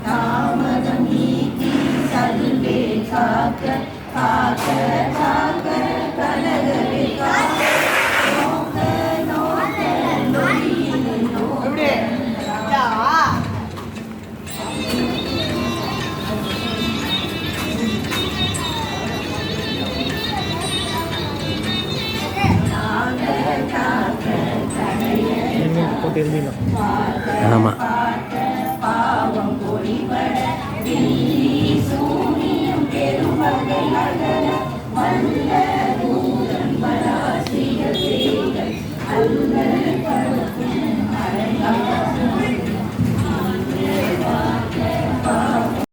தாமதம் நீக்கி சல்வே காக்க காக்க காக்க கனகவே காக்க நோக்க நோக்க நொடியில் நோக்க ஆமாம் பாவம் பொறிபட சூனியம் பெருமகை அகல வல்ல